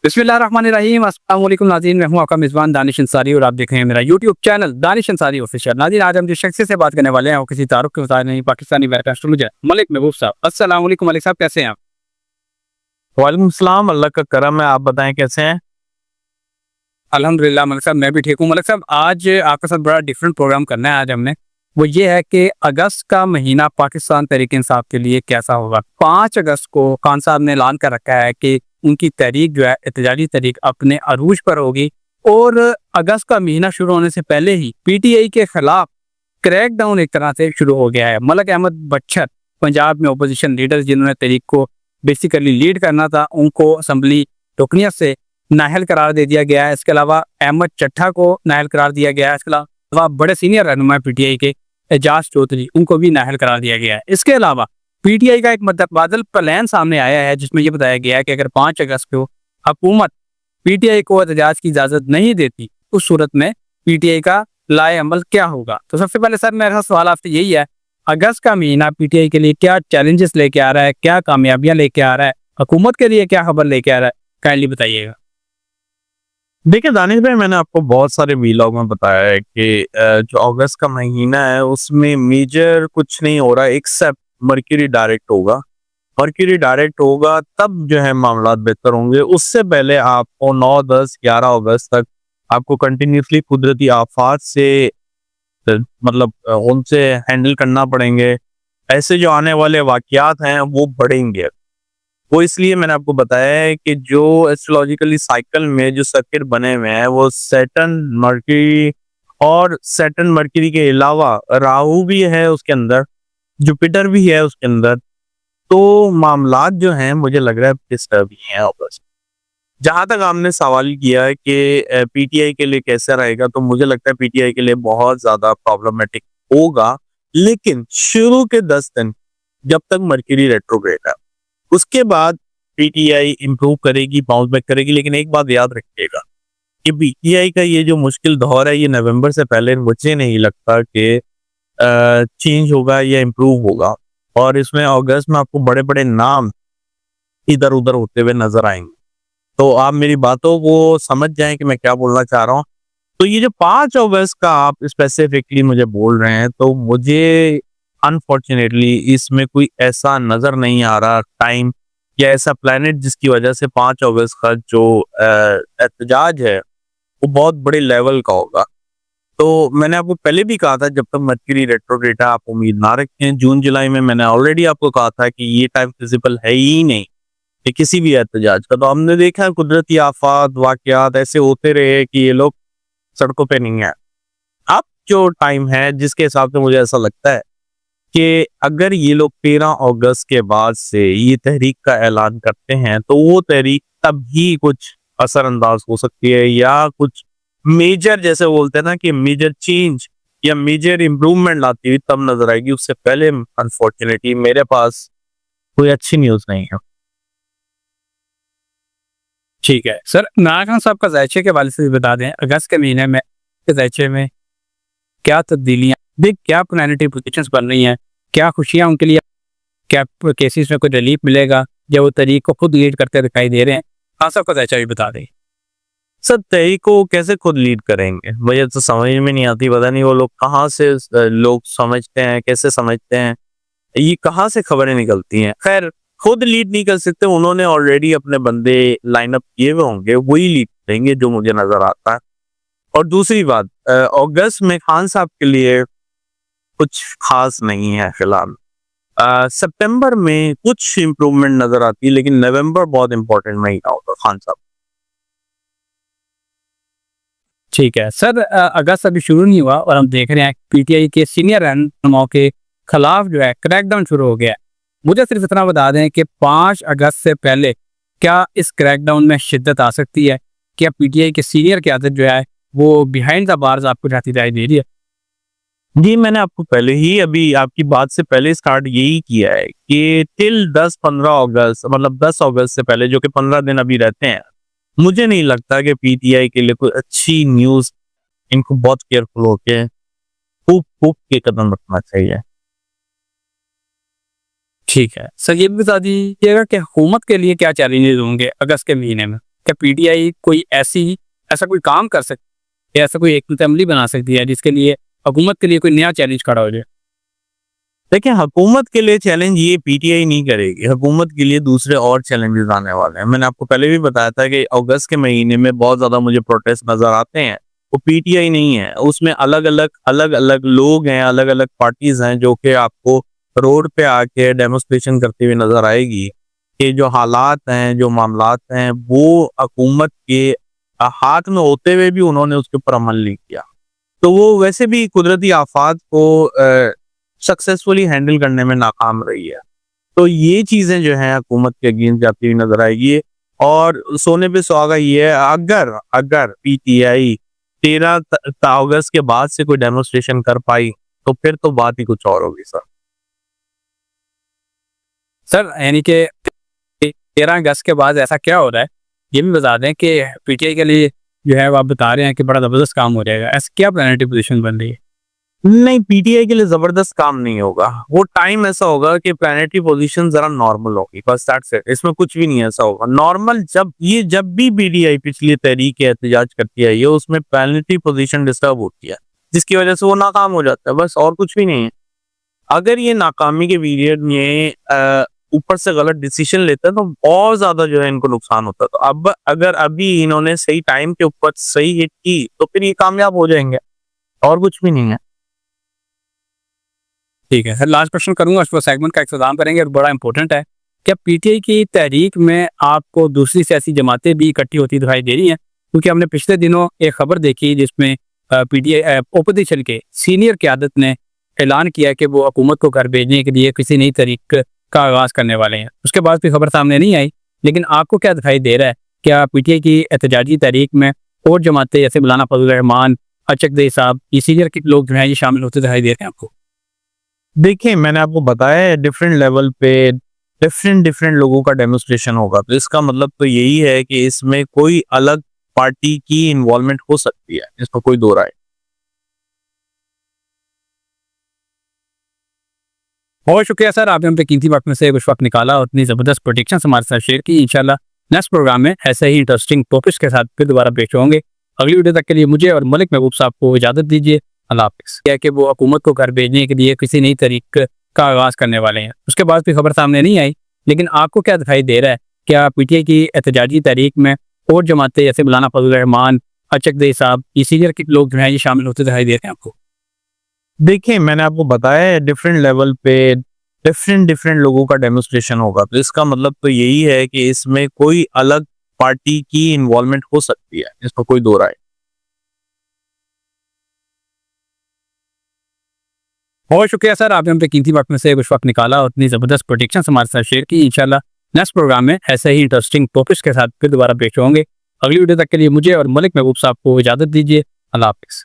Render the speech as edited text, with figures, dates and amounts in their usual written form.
बिस्मिल्लाहिर्रहमानिर्रहीम। अस्सलाम वालेकुम नाज़रीन, मैं हूं आपका मेज़बान दानिश अंसारी और आप देख रहे हैं मेरा YouTube channel Danish Ansari official. नाज़रीन, आज हम जिस शख्स से बात करने वाले हैं वो किसी तारुफ के मुताबिक नहीं, पाकिस्तानी वेटरन एस्ट्रोलॉजर मलिक महबूब साहब। अस्सलाम वालेकुम मलिक साहब, कैसे हैं आप? वालेकुम सलाम, अल्लाह का करम है। आप बताएं कैसे हैं? अल्हम्दुलिल्लाह मलिक साहब, मैं भी ठीक हूँ। मलिक साहब, आज आपके साथ बड़ा डिफरेंट प्रोग्राम करना है आज हमने। वो ये है कि अगस्त का महीना पाकिस्तान तहरीक इंसाफ के लिए कैसा होगा। 5 अगस्त को खान साहब ने ऐलान कर रखा है कि उनकी तहरीक जो है, एहतजाजी तहरीक अपने अरूज पर होगी। और अगस्त का महीना शुरू होने से पहले ही पीटीआई के खिलाफ क्रैकडाउन एक तरह से शुरू हो गया है। मलक अहमद बच्चर, पंजाब में अपोजिशन लीडर जिन्होंने तहरीक को बेसिकली लीड करना था, उनको असम्बली रुकनियत से नाअहल करार दे दिया गया है। इसके अलावा अहमद चट्ठा को नाअहल करार दिया गया है। इसके अलावा बड़े सीनियर रहनुमा पीटीआई के एजाज चौधरी, उनको भी नाअहल करार दिया गया है। इसके अलावा पीटीआई का एक मतबादल प्लान सामने आया है जिसमें यह बताया गया है कि अगर 5 अगस्त को हुकूमत पीटीआई को एहतजाज की इजाजत नहीं देती, उस सूरत में पीटीआई का लाए अमल क्या होगा। तो सबसे पहले सर, मेरा सवाल आपसे यही है, अगस्त का महीना पीटीआई के लिए क्या चैलेंजेस लेके आ रहा है, क्या कामयाबियां लेके आ रहा है, हुकूमत के लिए क्या खबर लेके आ रहा है, काइंडली बताइएगा। देखिए दानिश भाई, मैंने आपको बहुत सारे वीलॉग में बताया है कि जो अगस्त का महीना है उसमें मेजर कुछ नहीं हो रहा एक्सेप्ट मर्क्यूरी डायरेक्ट होगा। मर्क्यूरी डायरेक्ट होगा तब जो है मामला बेहतर होंगे। उससे पहले आपको 9, 10, 11 अगस्त तक आपको कंटिन्यूसली कुदरती आफात से मतलब उनसे हैंडल करना पड़ेंगे। ऐसे जो आने वाले वाकयात हैं वो बढ़ेंगे। वो इसलिए मैंने आपको बताया है कि जो एस्ट्रोलॉजिकली साइकिल में जो सर्किट बने हुए हैं वो सैटर्न, मर्क्यूरी और सैटर्न मर्क्यूरी के अलावा राहु भी है उसके अंदर, जुपिटर भी है उसके अंदर। तो मामलात जो हैं मुझे लग रहा है डिस्टर्ब ही हैं आपस। जहां तक आपने सवाल किया है कि पीटीआई के लिए कैसा रहेगा, तो मुझे लगता है पीटीआई के लिए बहुत ज्यादा प्रॉब्लमेटिक होगा। लेकिन शुरू के 10 दिन जब तक मर्क्यूरी रेट्रोग्रेड है, उसके बाद पीटीआई इंप्रूव करेगी, बाउंस बैक करेगी। लेकिन एक बात याद रखिएगा कि पीटीआई का ये जो मुश्किल दौर है, ये नवंबर से पहले मुझे नहीं लगता कि चेंज होगा या इम्प्रूव होगा। और इसमें अगस्त में आपको बड़े बड़े नाम इधर उधर होते हुए नजर आएंगे। तो आप मेरी बातों को समझ जाएं कि मैं क्या बोलना चाह रहा हूँ। तो ये जो 5 अगस्त का आप स्पेसिफिकली मुझे बोल रहे हैं, तो मुझे अनफॉर्चुनेटली इसमें कोई ऐसा नजर नहीं आ रहा टाइम या ऐसा प्लेनेट जिसकी वजह से 5 अगस्त का जो एहतजाज है वो बहुत बड़े लेवल का होगा। तो मैंने आपको पहले भी कहा था, जब तक मर्क्यूरी रेट्रोग्रेड है आप उम्मीद ना रखें। जून जुलाई में मैंने ऑलरेडी आपको कहा था कि ये टाइम फिजिबल है ही नहीं कि किसी भी एहतजाज का। तो हमने देखा है कुदरती आफात, वाकयात ऐसे होते रहे कि ये लोग सड़कों पे नहीं है। अब जो टाइम है जिसके हिसाब से मुझे ऐसा लगता है कि अगर ये लोग 13 अगस्त के बाद से ये तहरीक का ऐलान करते हैं, तो वो तहरीक तब ही कुछ असरअंदाज हो सकती है या कुछ मेजर, जैसे बोलते हैं ना कि मेजर चेंज या मेजर इम्प्रूवमेंट लाती हुई तब नजर आएगी। उससे पहले अनफॉर्चुनेटली मेरे पास कोई अच्छी न्यूज नहीं है। ठीक है सर, नाना खान साहब का जायचे के वाले से भी बता दें, अगस्त के महीने में के जायचे में क्या तब्दीलियां, देख क्या प्लानिटरी पोजीशंस बन रही हैं, क्या खुशियां उनके लिए, क्या केसेस में कोई रिलीफ मिलेगा या वो तहरीक को खुद लीड करते दिखाई दे रहे हैं। खान साहब का जायचा भी बता दें। सर तहरीक को कैसे खुद लीड करेंगे, मुझे तो समझ में नहीं आती। पता नहीं वो लोग कहाँ से लोग समझते हैं, कैसे समझते हैं, ये कहाँ से खबरें निकलती हैं। खैर, खुद लीड नहीं कर सकते, उन्होंने ऑलरेडी अपने बंदे लाइन अप किए हुए होंगे, वही लीड करेंगे जो मुझे नजर आता है। और दूसरी बात, अगस्त में खान साहब के लिए कुछ खास नहीं है फिलहाल। सितंबर में कुछ इम्प्रूवमेंट नजर आती है, लेकिन नवंबर बहुत इंपॉर्टेंट महीना होगा खान साहब। ठीक है सर, अगस्त अभी शुरू नहीं हुआ और हम देख रहे हैं पीटीआई के सीनियर रहनुमाओं के खिलाफ जो है क्रैकडाउन शुरू हो गया है। मुझे सिर्फ इतना बता दें कि 5 अगस्त से पहले क्या इस क्रैकडाउन में शिद्दत आ सकती है? क्या पीटीआई के सीनियर क़यादत जो है वो बिहाइंड द बार्स आपको जाती दिखाई दे रही है? जी, मैंने आपको पहले ही अभी आपकी बात से पहले स्टार्ट यही किया है कि टिल 10-15 अगस्त, मतलब 10 अगस्त से पहले जो कि 15 दिन अभी रहते हैं, मुझे नहीं लगता कि पीटीआई के लिए कोई अच्छी न्यूज, इनको बहुत केयरफुल होके खूब खूब के कदम रखना चाहिए। ठीक है सर, ये भी बता दीजिएगा कि हुकूमत के लिए क्या चैलेंजेस होंगे अगस्त के महीने में, क्या पीटीआई कोई ऐसा कोई काम कर सकती है, ऐसा कोई एक असेंबली बना सकती है जिसके लिए हुकूमत के लिए कोई नया चैलेंज खड़ा हो जाए? देखिए, हुकूमत के लिए चैलेंज ये पीटीआई नहीं करेगी, हुकूमत के लिए दूसरे और चैलेंजेस आने वाले हैं। मैंने आपको पहले भी बताया था कि अगस्त के महीने में बहुत ज़्यादा मुझे प्रोटेस्ट नज़र आते हैं, वो पीटीआई नहीं है, उसमें अलग-अलग लोग हैं, अलग-अलग पार्टीज़ हैं जो कि आपको रोड पे आके डेमोन्स्ट्रेशन करते हुए नज़र आएगी कि जो हालात हैं, जो मामलात हैं, वो हुकूमत के हाथ में होते हुए भी उन्होंने उसके ऊपर अमल नहीं किया। तो वो वैसे भी कुदरती आफ़ात को सक्सेसफुली हैंडल करने में नाकाम रही है। तो ये चीज़ें जो हैं हुकूमत के अगेंस्ट जाती हुई नज़र आएगी और सोने पे सुहागा ये है, अगर पीटीआई 13 अगस्त के बाद से कोई डेमोन्स्ट्रेशन कर पाई, तो फिर तो बात ही कुछ और होगी सर। सर यानी कि 13 अगस्त के बाद ऐसा क्या हो रहा है, ये भी बता दें कि पीटीआई के लिए जो है वो आप बता रहे हैं कि बड़ा ज़बरदस्त काम हो जाएगा, ऐसी क्या प्लानिटरी पोजीशन बन रही है? नहीं, पीटीआई के लिए जबरदस्त काम नहीं होगा। वो टाइम ऐसा होगा कि प्लैनेटरी पोजीशन जरा नॉर्मल होगी, बस दैट्स इट। इसमें कुछ भी नहीं ऐसा होगा। नॉर्मल जब भी पीटीआई पिछली तहरीक एहतजाज करती है, ये उसमें प्लैनेटरी पोजीशन डिस्टर्ब होती है, जिसकी वजह से वो नाकाम हो जाता है, बस और कुछ भी नहीं है। अगर ये नाकामी के पीरियड में ऊपर से गलत डिसीजन लेते हैं तो और ज्यादा जो है इनको नुकसान होता है। तो अब अगर अभी इन्होंने सही टाइम के ऊपर सही हिट की तो फिर ये कामयाब हो जाएंगे, और कुछ भी नहीं है। ठीक है सर, लास्ट क्वेश्चन करूंगा, उसको सेगमेंट का इख्तिताम करेंगे और बड़ा इंपॉर्टेंट है। क्या पीटीआई की तहरीक में आपको दूसरी सियासी जमातें भी इकट्ठी होती दिखाई दे रही हैं? क्योंकि हमने पिछले दिनों एक खबर देखी जिसमें पीटीआई ओपोजिशन के सीनियर क़यादत ने ऐलान किया कि वो हुकूमत को घर भेजने के लिए किसी नई तहरीक का आगाज़ करने वाले हैं। उसके बाद भी खबर सामने नहीं आई, लेकिन आपको क्या दिखाई दे रहा है? क्या पीटीआई की एहतजाजी तहरीक में और जमातें जैसे मौलाना फजल रहमान, अचकदई साहब, ये सीनियर लोग जो हैं ये शामिल होते दिखाई दे रहे हैं आपको? देखिए, मैंने आपको बताया है डिफरेंट लेवल पे डिफरेंट लोगों का डेमोन्स्ट्रेशन होगा, तो इसका मतलब तो यही है कि इसमें कोई अलग पार्टी की इन्वॉल्वमेंट हो सकती है, इसमें कोई दो राय। बहुत शुक्रिया सर, आपने अपने कीमती वक्त में से कुछ वक्त निकाला और इतनी ज़बरदस्त प्रोडिक्शन हमारे साथ शेयर की। इंशाल्लाह नेक्स्ट प्रोग्राम में ऐसे ही इंटरेस्टिंग टॉपिक्स के साथ फिर दोबारा पेश होंगे। अगली वीडियो तक के लिए मुझे और मलिक महबूब साहब को इजाज़त दीजिए। अल्लाह हाफ़िज़। क्या कि वो हुकूमत को घर भेजने के लिए किसी नई तहरीक का आगाज़ करने वाले हैं। उसके बाद भी खबर सामने नहीं आई, लेकिन आपको क्या दिखाई दे रहा है? क्या पीटीआई की एहतजाजी तहरीक में और जमातें जैसे मौलाना फजल रहमान, अचकदई साहब, ये सीनियर लोग जो हैं ये शामिल होते दिखाई दे रहे हैं आपको? देखिए, मैंने आपको बताया है डिफरेंट लेवल पे डिफरेंट लोगों का डेमोन्स्ट्रेशन होगा, तो इसका मतलब तो यही है कि इसमें कोई अलग पार्टी की इन्वॉल्वमेंट हो सकती है, इसमें कोई दो राय। बहुत शुक्रिया सर, आपने अपने कीमती वक्त में से कुछ वक्त निकाला और इतनी ज़बरदस्त प्रोडिक्शन हमारे साथ शेयर की। इंशाल्लाह नेक्स्ट प्रोग्राम में ऐसे ही इंटरेस्टिंग टॉपिक्स के साथ फिर दोबारा पेश होंगे। अगली वीडियो तक के लिए मुझे और मलिक महबूब साहब को इजाज़त दीजिए। अल्लाह हाफ़िज़।